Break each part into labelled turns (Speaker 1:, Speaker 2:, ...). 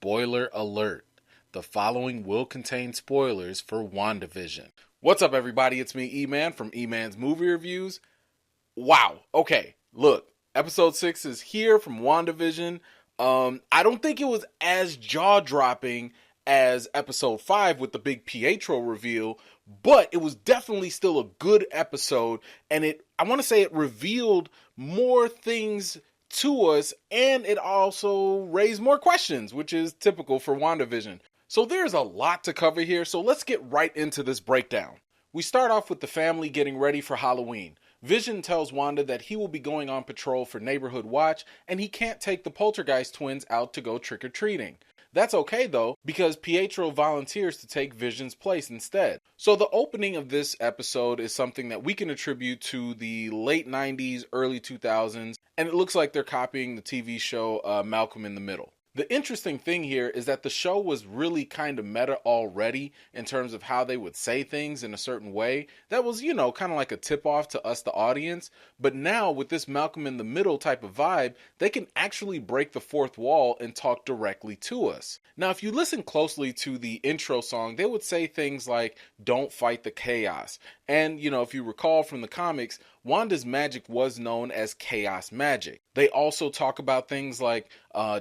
Speaker 1: Spoiler alert. The following will contain spoilers for WandaVision. What's up, everybody? It's me, E-Man, from E-Man's Movie Reviews. Wow. Okay, look. Episode 6 is here from WandaVision. I don't think it was as jaw-dropping as episode 5 with the big Pietro reveal, but it was definitely still a good episode, and I want to say it revealed more things to us, and it also raised more questions, which is typical for WandaVision. So there's a lot to cover here, so let's get right into this breakdown. We start off with the family getting ready for Halloween. Vision tells Wanda that he will be going on patrol for Neighborhood Watch, and he can't take the Poltergeist twins out to go trick-or-treating. That's okay though, because Pietro volunteers to take Vision's place instead. So the opening of this episode is something that we can attribute to the late 90s, early 2000s, and it looks like they're copying the TV show Malcolm in the Middle. The interesting thing here is that the show was really kind of meta already in terms of how they would say things in a certain way. That was, kind of like a tip-off to us, the audience. But now with this Malcolm in the Middle type of vibe, they can actually break the fourth wall and talk directly to us. Now, if you listen closely to the intro song, they would say things like, "Don't fight the chaos." And, if you recall from the comics, Wanda's magic was known as chaos magic. They also talk about things like,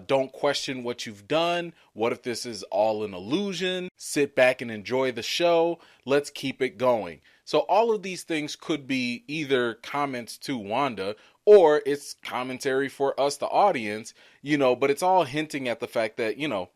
Speaker 1: don't question what you've done. What if this is all an illusion? Sit back and enjoy the show. Let's keep it going. So all of these things could be either comments to Wanda or it's commentary for us, the audience, but it's all hinting at the fact that,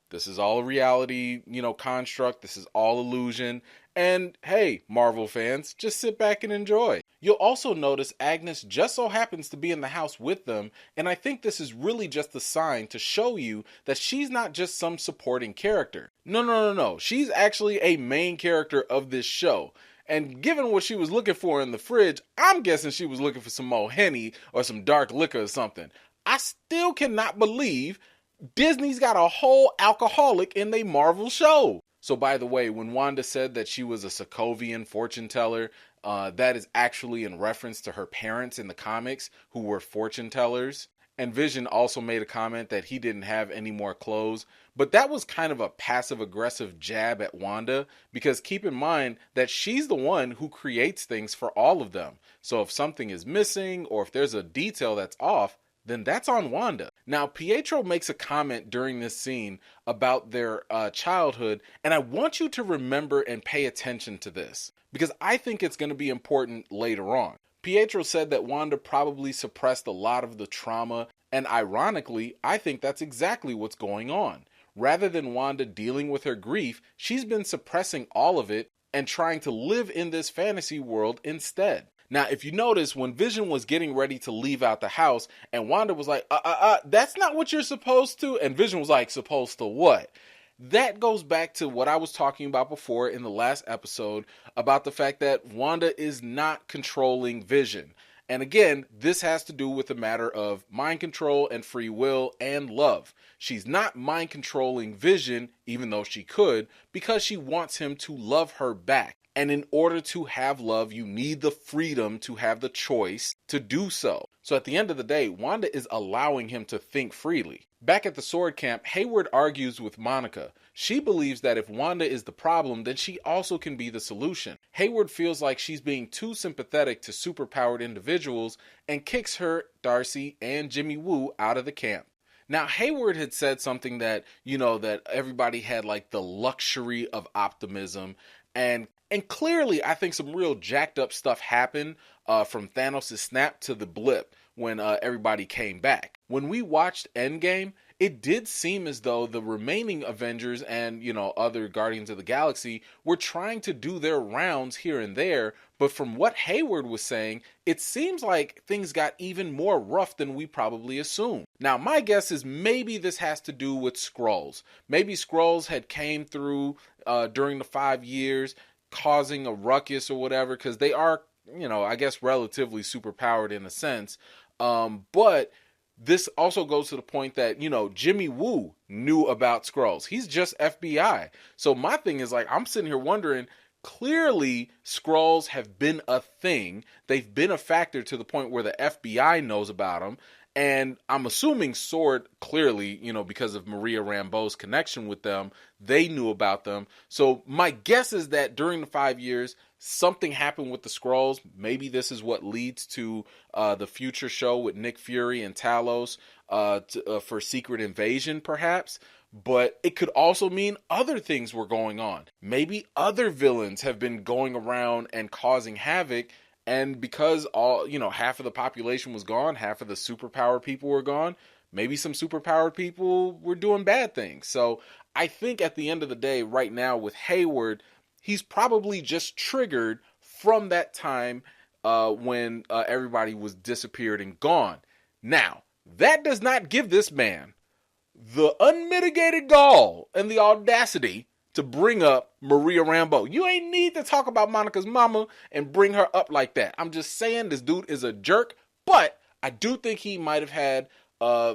Speaker 1: this is all a reality, construct. This is all illusion. And hey, Marvel fans, just sit back and enjoy. You'll also notice Agnes just so happens to be in the house with them, and I think this is really just a sign to show you that she's not just some supporting character. No. She's actually a main character of this show. And given what she was looking for in the fridge, I'm guessing she was looking for some more Henny or some dark liquor or something. I still cannot believe Disney's got a whole alcoholic in their Marvel show. So by the way, when Wanda said that she was a Sokovian fortune teller, that is actually in reference to her parents in the comics who were fortune tellers. And Vision also made a comment that he didn't have any more clothes. But that was kind of a passive-aggressive jab at Wanda, because keep in mind that she's the one who creates things for all of them. So if something is missing or if there's a detail that's off, then that's on Wanda. Now, Pietro makes a comment during this scene about their childhood, and I want you to remember and pay attention to this, because I think it's going to be important later on. Pietro said that Wanda probably suppressed a lot of the trauma, and ironically, I think that's exactly what's going on. Rather than Wanda dealing with her grief, she's been suppressing all of it and trying to live in this fantasy world instead. Now, if you notice, when Vision was getting ready to leave out the house, and Wanda was like, that's not what you're supposed to, and Vision was like, supposed to what? That goes back to what I was talking about before in the last episode about the fact that Wanda is not controlling Vision. And again, this has to do with the matter of mind control and free will and love. She's not mind controlling Vision, even though she could, because she wants him to love her back. And in order to have love, you need the freedom to have the choice to do so. So at the end of the day, Wanda is allowing him to think freely. Back at the sword camp, Hayward argues with Monica. She believes that if Wanda is the problem, then she also can be the solution. Hayward feels like she's being too sympathetic to superpowered individuals and kicks her, Darcy, and Jimmy Woo out of the camp. Now, Hayward had said something that, that everybody had like the luxury of optimism. And clearly, I think some real jacked up stuff happened from Thanos' snap to the blip when everybody came back. When we watched Endgame, it did seem as though the remaining Avengers and, other Guardians of the Galaxy were trying to do their rounds here and there. But from what Hayward was saying, it seems like things got even more rough than we probably assumed. Now, my guess is maybe this has to do with Skrulls. Maybe Skrulls had came through during the 5 years, causing a ruckus or whatever, because they are, I guess relatively superpowered in a sense. But this also goes to the point that, Jimmy Woo knew about Skrulls. He's just FBI. So my thing is like, I'm sitting here wondering, clearly Skrulls have been a thing. They've been a factor to the point where the FBI knows about them. And I'm assuming Sword clearly, because of Maria Rambeau's connection with them, they knew about them. So my guess is that during the 5 years, something happened with the Skrulls. Maybe this is what leads to the future show with Nick Fury and Talos for Secret Invasion, perhaps. But it could also mean other things were going on. Maybe other villains have been going around and causing havoc. And because half of the population was gone, half of the superpowered people were gone, maybe some superpowered people were doing bad things. So I think at the end of the day, right now with Hayward, he's probably just triggered from that time when everybody was disappeared and gone. Now, that does not give this man the unmitigated gall and the audacity to bring up Maria Rambeau. You ain't need to talk about Monica's mama and bring her up like that. I'm just saying this dude is a jerk, but I do think he might have had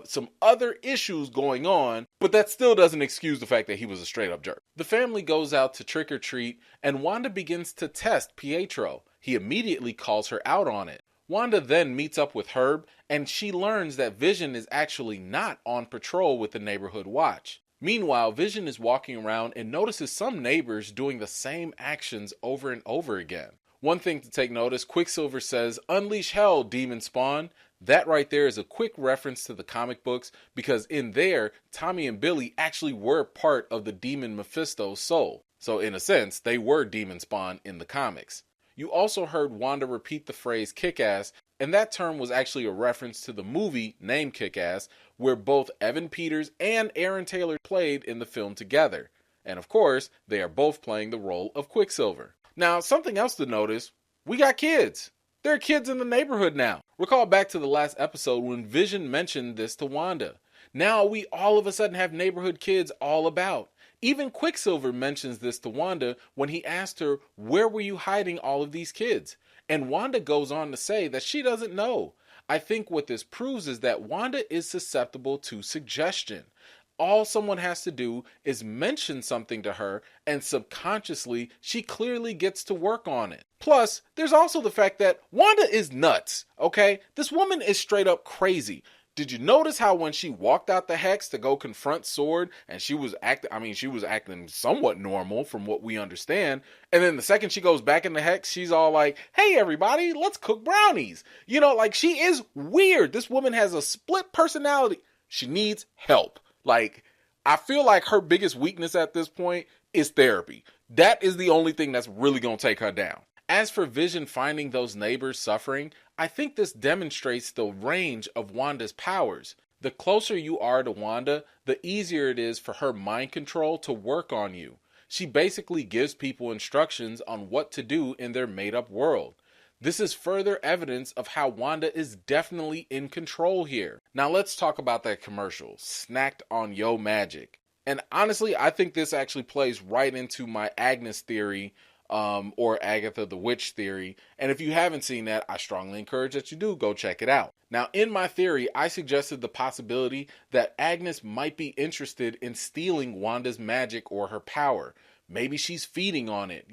Speaker 1: some other issues going on, but that still doesn't excuse the fact that he was a straight up jerk. The family goes out to trick or treat, and Wanda begins to test Pietro. He immediately calls her out on it. Wanda then meets up with Herb, and she learns that Vision is actually not on patrol with the neighborhood watch. Meanwhile, Vision is walking around and notices some neighbors doing the same actions over and over again. One thing to take notice, QuickSilver says, "Unleash hell, demon spawn." That right there is a quick reference to the comic books, because in there, Tommy and Billy actually were part of the demon Mephisto's soul. So in a sense, they were demon spawn in the comics. You also heard Wanda repeat the phrase kick-ass, and that term was actually a reference to the movie named Kick-Ass, where both Evan Peters and Aaron Taylor played in the film together. And of course, they are both playing the role of QuickSilver. Now, something else to notice, we got kids. There are kids in the neighborhood now. Recall back to the last episode when Vision mentioned this to Wanda. Now we all of a sudden have neighborhood kids all about. Even QuickSilver mentions this to Wanda when he asked her, "Where were you hiding all of these kids?" And Wanda goes on to say that she doesn't know. I think what this proves is that Wanda is susceptible to suggestion. All someone has to do is mention something to her, and subconsciously, she clearly gets to work on it. Plus, there's also the fact that Wanda is nuts, okay? This woman is straight up crazy. Did you notice how when she walked out the hex to go confront Sword, and she was acting somewhat normal from what we understand, and then the second she goes back in the hex, she's all like, "Hey everybody, let's cook brownies." She is weird. This woman has a split personality. She needs help. I feel like her biggest weakness at this point is therapy. That is the only thing that's really gonna take her down. As for Vision finding those neighbors suffering, I think this demonstrates the range of Wanda's powers. The closer you are to Wanda, the easier it is for her mind control to work on you. She basically gives people instructions on what to do in their made-up world. This is further evidence of how Wanda is definitely in control here. Now let's talk about that commercial, Snacked on Yo Magic. And honestly, I think this actually plays right into my Agnes theory, or Agatha the Witch theory. And if you haven't seen that, I strongly encourage that you do go check it out. Now, in my theory, I suggested the possibility that Agnes might be interested in stealing Wanda's magic or her power. Maybe she's feeding on it,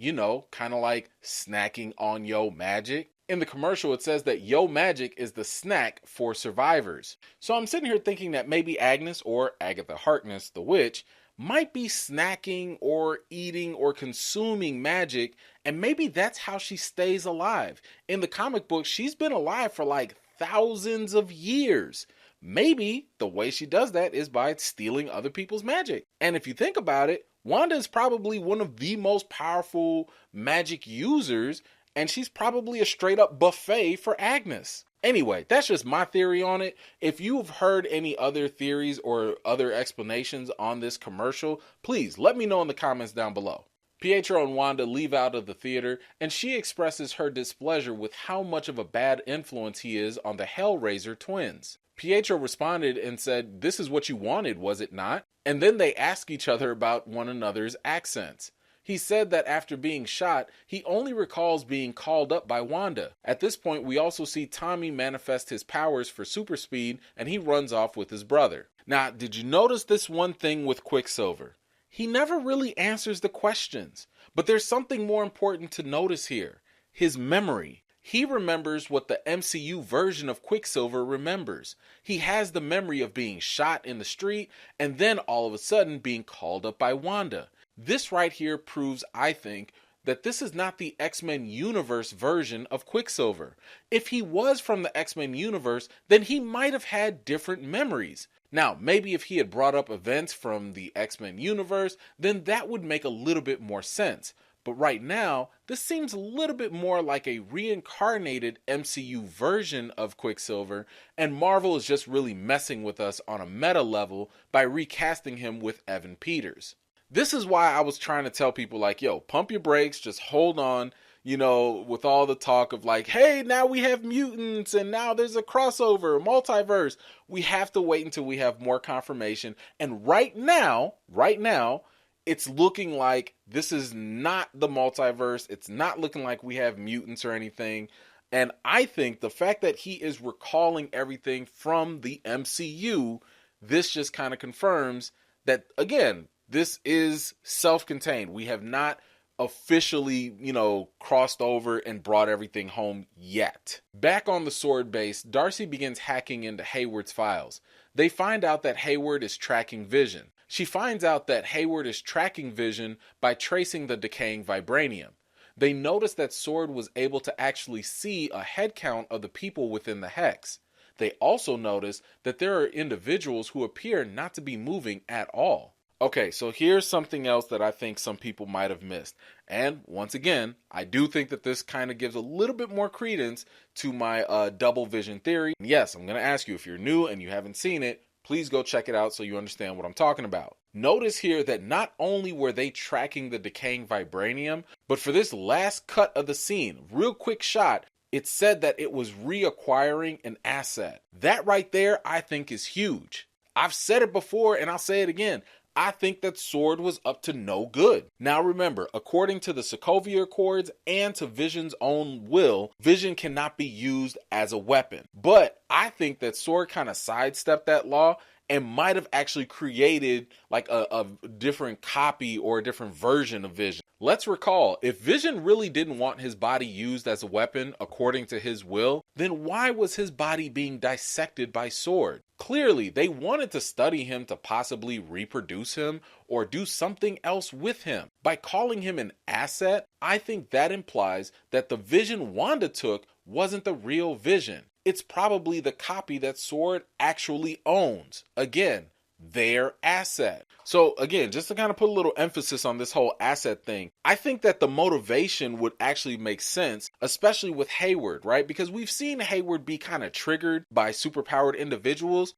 Speaker 1: kind of like snacking on yo magic. In the commercial, it says that yo magic is the snack for survivors. So I'm sitting here thinking that maybe Agnes, or Agatha Harkness the Witch, might be snacking or eating or consuming magic, and maybe that's how she stays alive. In the comic book, she's been alive for like thousands of years. Maybe the way she does that is by stealing other people's magic. And if you think about it, Wanda is probably one of the most powerful magic users, and she's probably a straight up buffet for Agnes. Anyway, that's just my theory on it. If you've heard any other theories or other explanations on this commercial, please let me know in the comments down below. Pietro and Wanda leave out of the theater, and she expresses her displeasure with how much of a bad influence he is on the Hellraiser twins. Pietro responded and said, "This is what you wanted, was it not?" And then they ask each other about one another's accents. He said that after being shot, he only recalls being called up by Wanda. At this point, we also see Tommy manifest his powers for super speed, and he runs off with his brother. Now, did you notice this one thing with QuickSilver? He never really answers the questions, but there's something more important to notice here. His memory. He remembers what the MCU version of QuickSilver remembers. He has the memory of being shot in the street and then all of a sudden being called up by Wanda. This right here proves, I think, that this is not the X-Men universe version of QuickSilver. If he was from the X-Men universe, then he might have had different memories. Now, maybe if he had brought up events from the X-Men universe, then that would make a little bit more sense. But right now, this seems a little bit more like a reincarnated MCU version of QuickSilver, and Marvel is just really messing with us on a meta level by recasting him with Evan Peters. This is why I was trying to tell people like, yo, pump your brakes, just hold on, with all the talk of like, hey, now we have mutants and now there's a crossover, multiverse. We have to wait until we have more confirmation. And right now, it's looking like this is not the multiverse. It's not looking like we have mutants or anything. And I think the fact that he is recalling everything from the MCU, this just kind of confirms that, again, this is self-contained. We have not officially, crossed over and brought everything home yet. Back on the Sword base, Darcy begins hacking into Hayward's files. They find out that Hayward is tracking Vision. She finds out that Hayward is tracking Vision by tracing the decaying vibranium. They notice that Sword was able to actually see a head count of the people within the hex. They also notice that there are individuals who appear not to be moving at all. Okay, so here's something else that I think some people might have missed. And once again, I do think that this kind of gives a little bit more credence to my double vision theory. Yes, I'm going to ask you, if you're new and you haven't seen it, please go check it out so you understand what I'm talking about. Notice here that not only were they tracking the decaying vibranium, but for this last cut of the scene, real quick shot, it said that it was reacquiring an asset. That right there, I think, is huge. I've said it before and I'll say it again. I think that Sword was up to no good. Now remember, according to the Sokovia Accords and to Vision's own will, Vision cannot be used as a weapon. But I think that Sword kind of sidestepped that law and might have actually created like a different copy or a different version of Vision. Let's recall, if Vision really didn't want his body used as a weapon according to his will, then why was his body being dissected by Sword? Clearly, they wanted to study him to possibly reproduce him or do something else with him. By calling him an asset, I think that implies that the Vision Wanda took wasn't the real Vision. It's probably the copy that Sword actually owns. Again, their asset. So again, just to kind of put a little emphasis on this whole asset thing, I think that the motivation would actually make sense, especially with Hayward, right? Because we've seen Hayward be kind of triggered by superpowered individuals.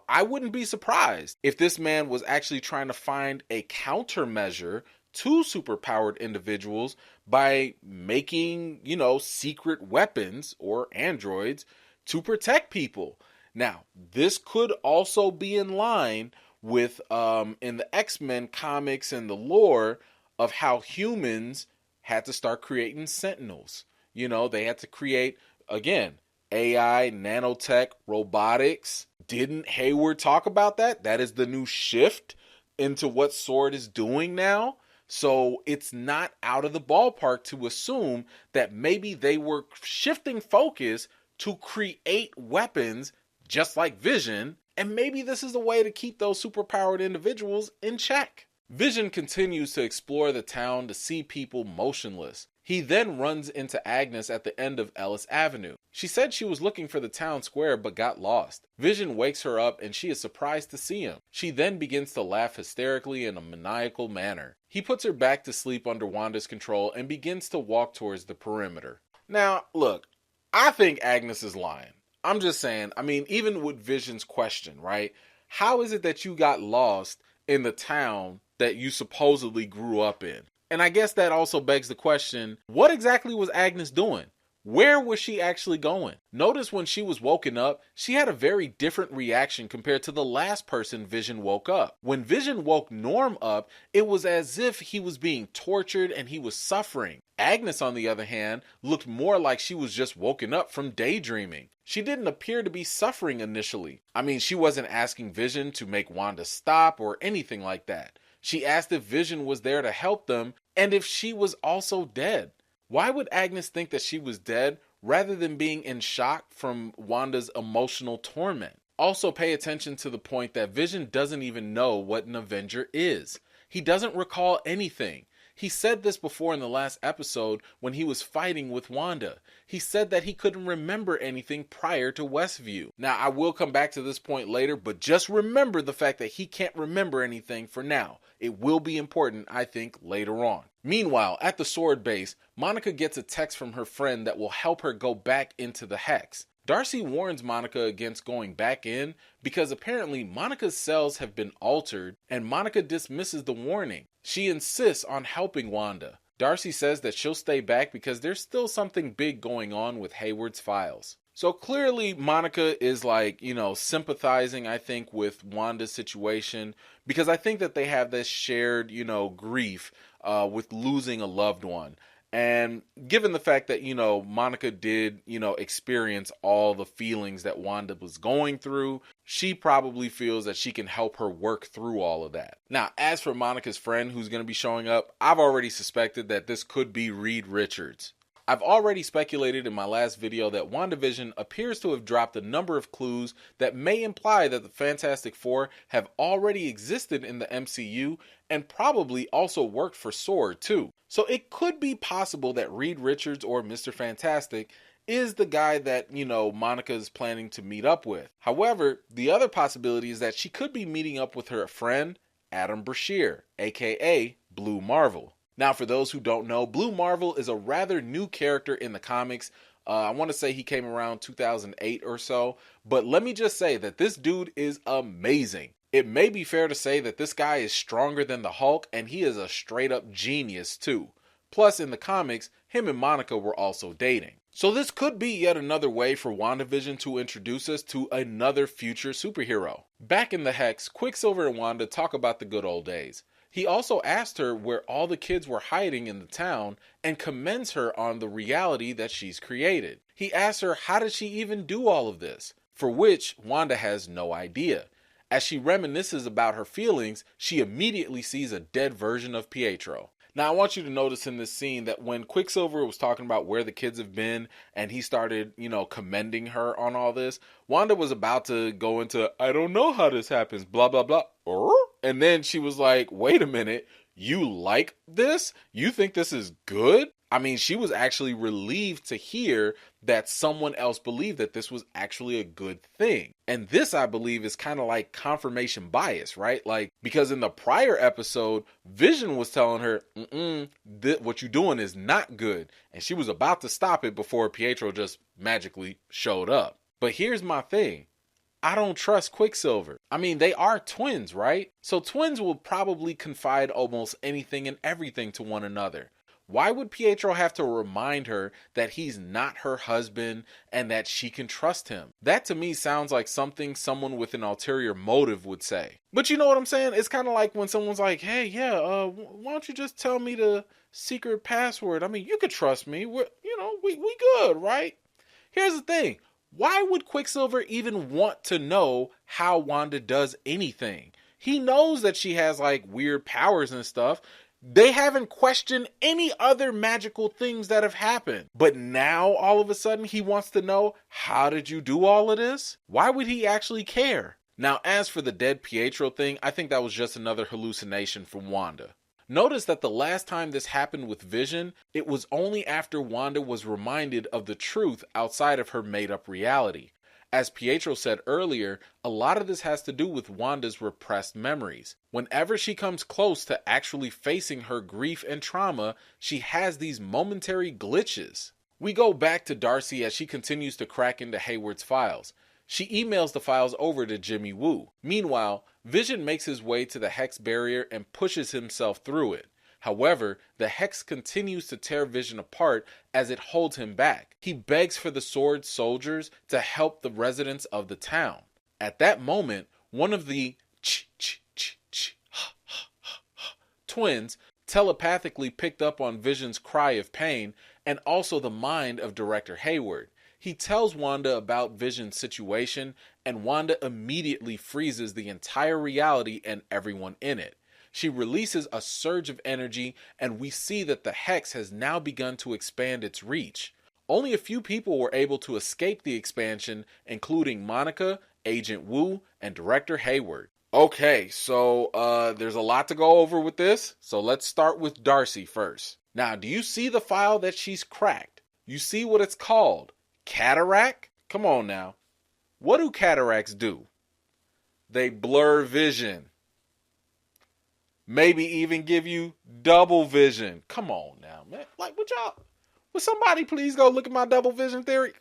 Speaker 1: I wouldn't be surprised if this man was actually trying to find a countermeasure to superpowered individuals by making, secret weapons or androids to protect people. Now, this could also be in line with in the X-Men comics and the lore of how humans had to start creating sentinels. They had to create, again, AI, nanotech, robotics. Didn't Hayward talk about that? That is the new shift into what Sword is doing now. So it's not out of the ballpark to assume that maybe they were shifting focus to create weapons just like Vision, and maybe this is a way to keep those superpowered individuals in check. Vision continues to explore the town to see people motionless. He then runs into Agnes at the end of Ellis Avenue. She said she was looking for the town square but got lost. Vision wakes her up and she is surprised to see him. She then begins to laugh hysterically in a maniacal manner. He puts her back to sleep under Wanda's control and begins to walk towards the perimeter. Now, look, I think Agnes is lying. I'm just saying, even with Vision's question, right? How is it that you got lost in the town that you supposedly grew up in? And I guess that also begs the question, what exactly was Agnes doing? Where was she actually going? Notice when she was woken up, she had a very different reaction compared to the last person Vision woke up. When Vision woke Norm up, it was as if he was being tortured and he was suffering. Agnes, on the other hand, looked more like she was just woken up from daydreaming. She didn't appear to be suffering initially. She wasn't asking Vision to make Wanda stop or anything like that. She asked if Vision was there to help them and if she was also dead. Why would Agnes think that she was dead rather than being in shock from Wanda's emotional torment. Also, pay attention to the point that Vision doesn't even know what an Avenger is. He doesn't recall anything. He said this before in the last episode when he was fighting with Wanda. He said that he couldn't remember anything prior to Westview. Now, I will come back to this point later, but just remember the fact that he can't remember anything for now. It will be important, I think, later on. Meanwhile, at the Sword base, Monica gets a text from her friend that will help her go back into the Hex. Darcy warns Monica against going back in because apparently Monica's cells have been altered, and Monica dismisses the warning. She insists on helping Wanda. Darcy says that she'll stay back because there's still something big going on with Hayward's files. So clearly Monica is sympathizing, I think, with Wanda's situation, because I think that they have this shared, grief with losing a loved one. And given the fact that, Monica did, experience all the feelings that Wanda was going through, she probably feels that she can help her work through all of that. Now, as for Monica's friend who's going to be showing up, I've already suspected that this could be Reed Richards. I've already speculated in my last video that WandaVision appears to have dropped a number of clues that may imply that the Fantastic Four have already existed in the MCU and probably also worked for SWORD too. So it could be possible that Reed Richards or Mr. Fantastic is the guy that, Monica is planning to meet up with. However, the other possibility is that she could be meeting up with her friend, Adam Brashear, aka Blue Marvel. Now, for those who don't know, Blue Marvel is a rather new character in the comics. I want to say he came around 2008 or so, but let me just say that this dude is amazing. It may be fair to say that this guy is stronger than the Hulk, and he is a straight up genius too. Plus, in the comics, him and Monica were also dating. So this could be yet another way for WandaVision to introduce us to another future superhero. Back in the Hex, QuickSilver and Wanda talk about the good old days. He also asked her where all the kids were hiding in the town and commends her on the reality that she's created. He asks her how did she even do all of this, for which Wanda has no idea. As she reminisces about her feelings, she immediately sees a dead version of Pietro. Now, I want you to notice in this scene that when QuickSilver was talking about where the kids have been and he started, commending her on all this, Wanda was about to go into, I don't know how this happens, blah, blah, blah. And then she was like, wait a minute, you like this? You think this is good? I mean, she was actually relieved to hear that someone else believed that this was actually a good thing. And this, I believe, is kind of like confirmation bias, right? Like, because in the prior episode, Vision was telling her, what you're doing is not good. And she was about to stop it before Pietro just magically showed up. But here's my thing. I don't trust QuickSilver. I mean, they are twins, right? So twins will probably confide almost anything and everything to one another. Why would Pietro have to remind her that he's not her husband and that she can trust him? That to me sounds like something someone with an ulterior motive would say. But you know what I'm saying? It's kind of like when someone's like, hey, why don't you just tell me the secret password? I mean, you could trust me. We good, right? Here's the thing. Why would QuickSilver even want to know how Wanda does anything? He knows that she has like weird powers and stuff. They haven't questioned any other magical things that have happened. But now, all of a sudden, he wants to know, how did you do all of this? Why would he actually care? Now, as for the dead Pietro thing, I think that was just another hallucination from Wanda. Notice that the last time this happened with Vision, it was only after Wanda was reminded of the truth outside of her made-up reality. As Pietro said earlier, a lot of this has to do with Wanda's repressed memories. Whenever she comes close to actually facing her grief and trauma, she has these momentary glitches. We go back to Darcy as she continues to crack into Hayward's files. She emails the files over to Jimmy Woo. Meanwhile, Vision makes his way to the Hex barrier and pushes himself through it. However, the Hex continues to tear Vision apart as it holds him back. He begs for the Sword soldiers to help the residents of the town. At that moment, one of the twins telepathically picked up on Vision's cry of pain and also the mind of Director Hayward. He tells Wanda about Vision's situation, and Wanda immediately freezes the entire reality and everyone in it. She releases a surge of energy, and we see that the Hex has now begun to expand its reach. only a few people were able to escape the expansion, including Monica, Agent Wu, and Director Hayward. Okay, so there's a lot to go over with this, so let's start with Darcy first. Now, do you see the file that she's cracked? You see what it's called? Cataract? Come on now. What do cataracts do? They blur vision. Maybe even give you double vision. Come on now, man. Like, would somebody please go look at my double vision theory?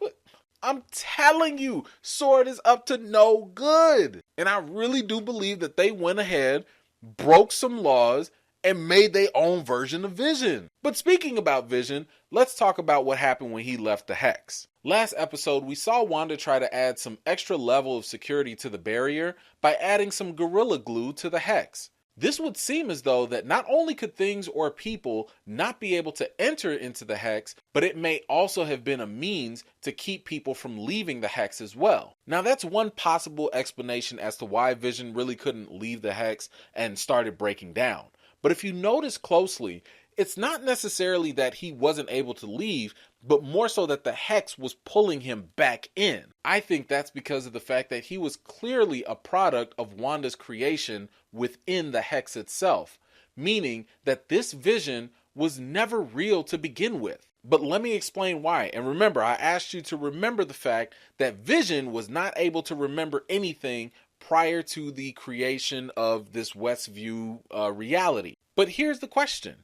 Speaker 1: I'm telling you, Sword is up to no good. And I really do believe that they went ahead, broke some laws, and made their own version of Vision. But speaking about Vision, let's talk about what happened when he left the Hex. Last episode, we saw Wanda try to add some extra level of security to the barrier by adding some Gorilla Glue to the Hex. This would seem as though that not only could things or people not be able to enter into the Hex, but it may also have been a means to keep people from leaving the Hex as well. Now that's one possible explanation as to why Vision really couldn't leave the Hex and started breaking down. But if you notice closely, it's not necessarily that he wasn't able to leave, but more so that the Hex was pulling him back in. I think that's because of the fact that he was clearly a product of Wanda's creation within the Hex itself, meaning that this Vision was never real to begin with. But let me explain why. And remember, I asked you to remember the fact that Vision was not able to remember anything prior to the creation of this Westview reality. But here's the question.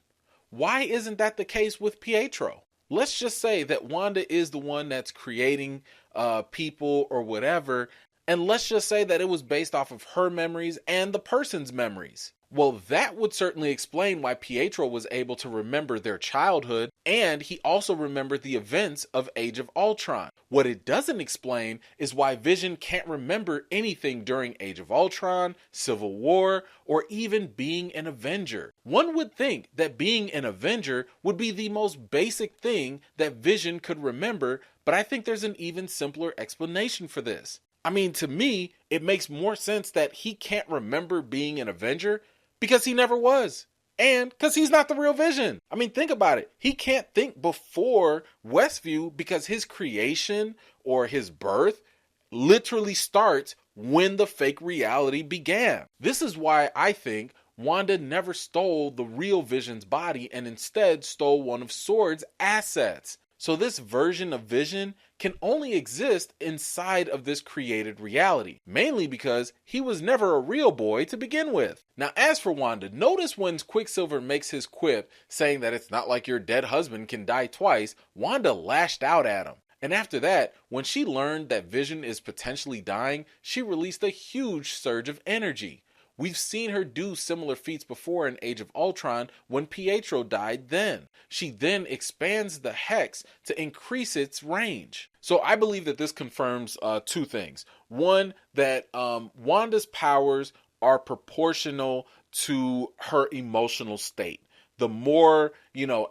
Speaker 1: Why isn't that the case with Pietro? Let's just say that Wanda is the one that's creating people or whatever, and let's just say that it was based off of her memories and the person's memories. Well, that would certainly explain why Pietro was able to remember their childhood, and he also remembered the events of Age of Ultron. What it doesn't explain is why Vision can't remember anything during Age of Ultron, Civil War, or even being an Avenger. One would think that being an Avenger would be the most basic thing that Vision could remember, but I think there's an even simpler explanation for this. I mean, to me, it makes more sense that he can't remember being an Avenger because he never was. And because he's not the real Vision. I mean, think about it. He can't think before Westview because his creation or his birth literally starts when the fake reality began. This is why I think Wanda never stole the real Vision's body and instead stole one of Sword's assets. So this version of Vision can only exist inside of this created reality, mainly because he was never a real boy to begin with. Now, as for Wanda, notice when QuickSilver makes his quip saying that it's not like your dead husband can die twice, Wanda lashed out at him. And after that, when she learned that Vision is potentially dying, she released a huge surge of energy. We've seen her do similar feats before in Age of Ultron when Pietro died then. She then expands the Hex to increase its range. So I believe that this confirms two things. One, that Wanda's powers are proportional to her emotional state. The more,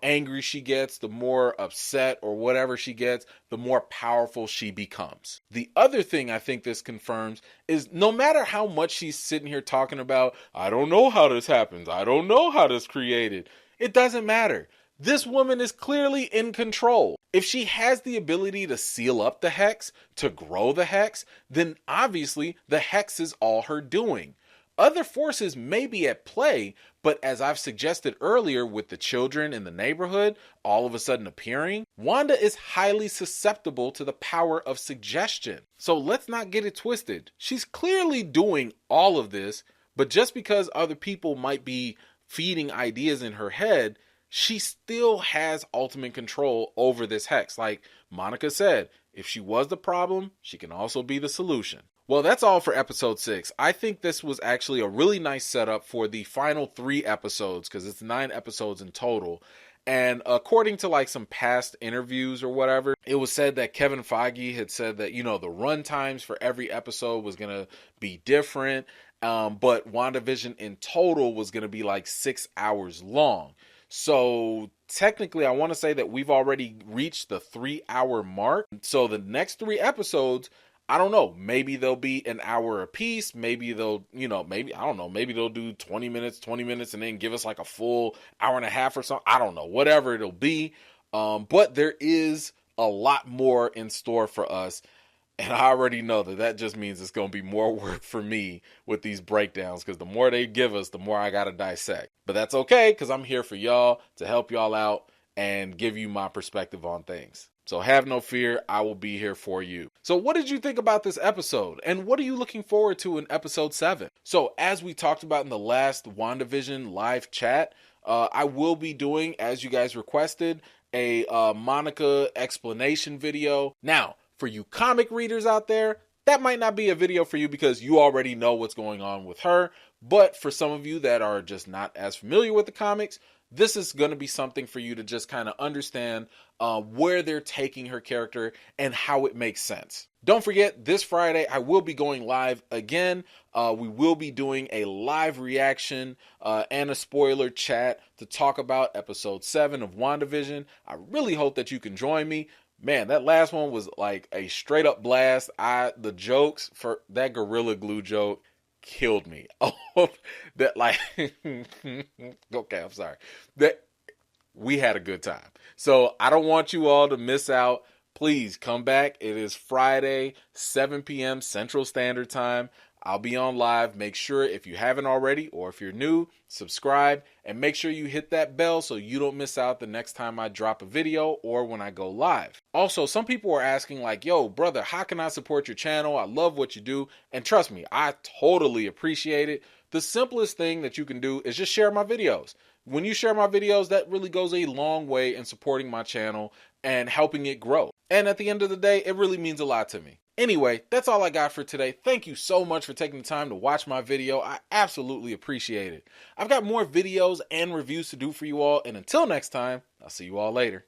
Speaker 1: angry she gets, the more upset or whatever she gets, the more powerful she becomes. The other thing I think this confirms is no matter how much she's sitting here talking about, I don't know how this happens, I don't know how this created, it doesn't matter. This woman is clearly in control. If she has the ability to seal up the Hex, to grow the Hex, then obviously the Hex is all her doing. Other forces may be at play, but as I've suggested earlier with the children in the neighborhood all of a sudden appearing, Wanda is highly susceptible to the power of suggestion. So let's not get it twisted. She's clearly doing all of this, but just because other people might be feeding ideas in her head, she still has ultimate control over this Hex. Like Monica said, if she was the problem, she can also be the solution. Well, that's all for episode 6. I think this was actually a really nice setup for the final 3 episodes because it's 9 episodes in total. And according to some past interviews or whatever, it was said that Kevin Feige had said that, the run times for every episode was going to be different. But WandaVision in total was going to be 6 hours long. So technically, I want to say that we've already reached the 3-hour mark. So the next 3 episodes, I don't know, maybe they'll be an hour a piece. Maybe they'll, maybe they'll do 20 minutes, and then give us a full hour and a half or something. I don't know, whatever it'll be. But there is a lot more in store for us. And I already know that just means it's going to be more work for me with these breakdowns, because the more they give us, the more I got to dissect. But that's okay, because I'm here for y'all to help y'all out and give you my perspective on things. So have no fear, I will be here for you. So what did you think about this episode? And what are you looking forward to in episode 7? So as we talked about in the last WandaVision live chat, I will be doing, as you guys requested, a Monica explanation video. Now, for you comic readers out there, that might not be a video for you because you already know what's going on with her. But for some of you that are just not as familiar with the comics, this is going to be something for you to just kind of understand where they're taking her character and how it makes sense. Don't forget, this Friday, I will be going live again. We will be doing a live reaction and a spoiler chat to talk about episode 7 of WandaVision. I really hope that you can join me. Man, that last one was like a straight up blast. The jokes for that Gorilla Glue joke killed me. Oh, that like, okay, I'm sorry. That we had a good time. So I don't want you all to miss out. Please come back. It is Friday, 7 p.m. Central Standard Time. I'll be on live. Make sure, if you haven't already, or if you're new, subscribe and make sure you hit that bell so you don't miss out the next time I drop a video or when I go live. Also, some people are asking like, yo, brother, how can I support your channel? I love what you do. And trust me, I totally appreciate it. The simplest thing that you can do is just share my videos. When you share my videos, that really goes a long way in supporting my channel and helping it grow. And at the end of the day, it really means a lot to me. Anyway, that's all I got for today. Thank you so much for taking the time to watch my video. I absolutely appreciate it. I've got more videos and reviews to do for you all. And until next time, I'll see you all later.